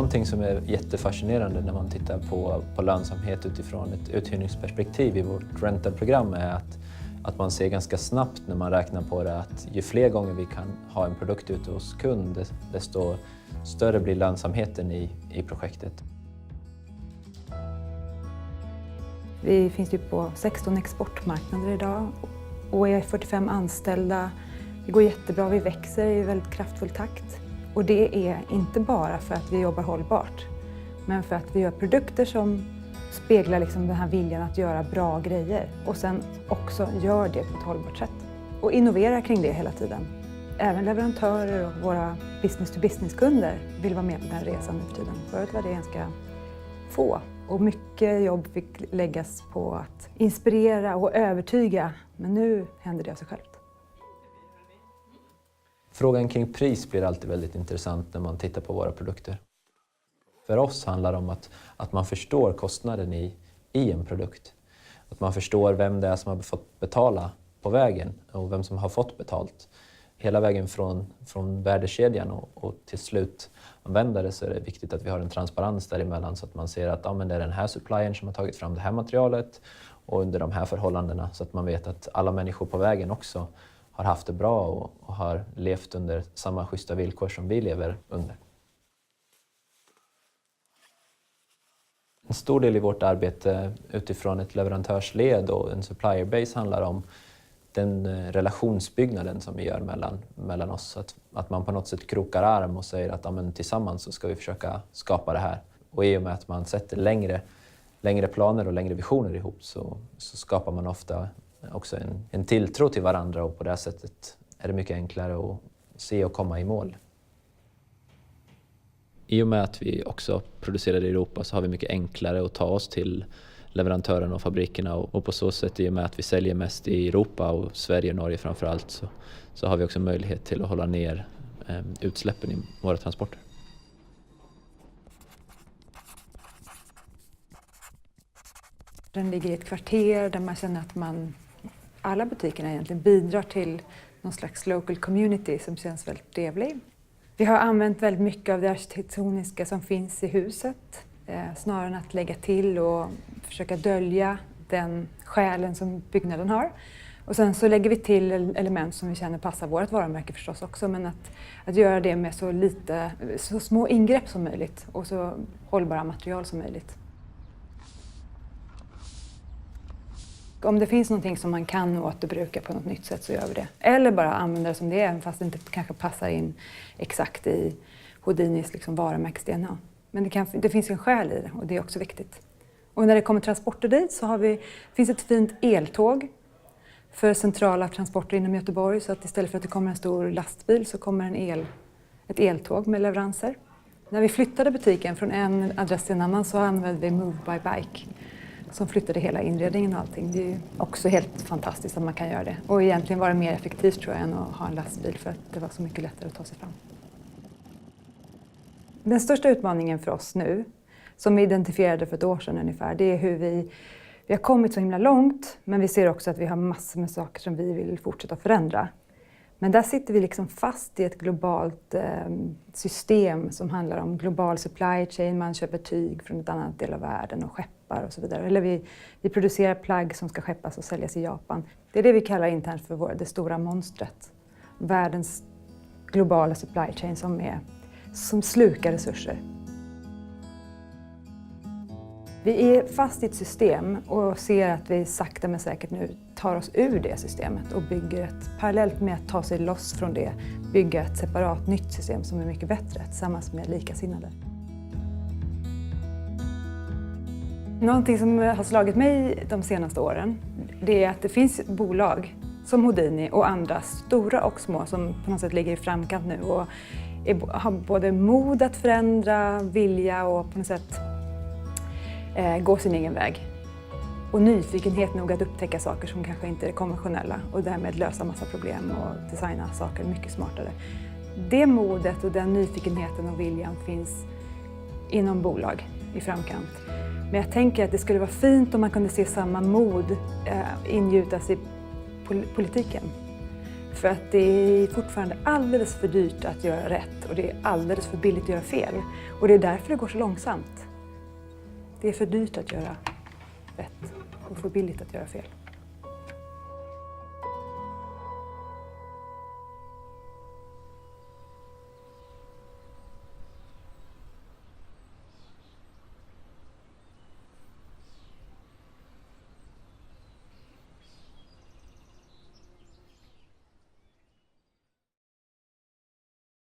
Någonting som är jättefascinerande när man tittar på lönsamhet utifrån ett uthyrningsperspektiv i vårt rentalprogram är att man ser ganska snabbt när man räknar på det att ju fler gånger vi kan ha en produkt ute hos kund, desto större blir lönsamheten i projektet. Vi finns ju på 16 exportmarknader idag och är 45 anställda. Det går jättebra, vi växer i väldigt kraftfull takt. Och det är inte bara för att vi jobbar hållbart, men för att vi gör produkter som speglar liksom den här viljan att göra bra grejer och sen också gör det på ett hållbart sätt. Och innoverar kring det hela tiden. Även leverantörer och våra business-to-business-kunder vill vara med på den resan nu för tiden. Förut var det ganska få och mycket jobb fick läggas på att inspirera och övertyga, men nu händer det av sig självt. Frågan kring pris blir alltid väldigt intressant när man tittar på våra produkter. För oss handlar det om att man förstår kostnaden i en produkt. Att man förstår vem det är som har fått betala på vägen och vem som har fått betalt. Hela vägen från värdekedjan och till slutanvändare så är det viktigt att vi har en transparens däremellan så att man ser att det är den här suppliern som har tagit fram det här materialet och under de här förhållandena så att man vet att alla människor på vägen också har haft det bra och har levt under samma schyssta villkor som vi lever under. En stor del i vårt arbete utifrån ett leverantörsled och en supplier base handlar om den relationsbyggnaden som vi gör mellan oss. Att man på något sätt krokar arm och säger att tillsammans så ska vi försöka skapa det här. Och i och med att man sätter längre planer och längre visioner ihop så skapar man ofta också en tilltro till varandra och på det sättet är det mycket enklare att se och komma i mål. I och med att vi också producerar i Europa så har vi mycket enklare att ta oss till leverantörerna och fabrikerna och på så sätt i och med att vi säljer mest i Europa och Sverige och Norge framförallt så har vi också möjlighet till att hålla ner utsläppen i våra transporter. Den ligger i ett kvarter där man känner att alla butikerna egentligen bidrar till någon slags local community som känns väldigt trevlig. Vi har använt väldigt mycket av det arkitektoniska som finns i huset snarare än att lägga till och försöka dölja den själen som byggnaden har. Och sen så lägger vi till element som vi känner passar vårt varumärke förstås också, men att göra det med så små ingrepp som möjligt och så hållbara material som möjligt. Om det finns någonting som man kan återbruka på något nytt sätt så gör vi det. Eller bara använda det som det är, fast det inte kanske passar in exakt i Houdinis varumärkes-DNA. Men det finns en själ i det och det är också viktigt. Och när det kommer transporter dit så finns ett fint eltåg för centrala transporter inom Göteborg. Så att istället för att det kommer en stor lastbil så kommer ett eltåg med leveranser. När vi flyttade butiken från en adress till en annan så använde vi Move by Bike. Som flyttade hela inredningen och allting. Det är ju också helt fantastiskt att man kan göra det. Och egentligen var det mer effektivt tror jag än att ha en lastbil för att det var så mycket lättare att ta sig fram. Den största utmaningen för oss nu, som vi identifierade för ett år sedan ungefär, det är hur vi har kommit så himla långt, men vi ser också att vi har massor med saker som vi vill fortsätta förändra. Men där sitter vi fast i ett globalt system som handlar om global supply chain. Man köper tyg från ett annat del av världen och skeppar och så vidare. Eller vi producerar plagg som ska skeppas och säljas i Japan. Det är det vi kallar internt för det stora monstret. Världens globala supply chain som slukar resurser. Vi är fast i ett system och ser att vi sakta men säkert nu tar oss ur det systemet och bygger parallellt med att ta sig loss från det, bygga ett separat nytt system som är mycket bättre tillsammans med likasinnade. Någonting som har slagit mig de senaste åren, det är att det finns bolag som Houdini och andra stora och små som på något sätt ligger i framkant nu och har både mod att förändra, vilja och på något sätt gå sin egen väg. Och nyfikenhet nog att upptäcka saker som kanske inte är konventionella och därmed lösa massa problem och designa saker mycket smartare. Det modet och den nyfikenheten och viljan finns inom bolag i framkant. Men jag tänker att det skulle vara fint om man kunde se samma mod ingjutas i politiken. För att det är fortfarande alldeles för dyrt att göra rätt och det är alldeles för billigt att göra fel. Och det är därför det går så långsamt. Det är för dyrt att göra rätt och för billigt att göra fel.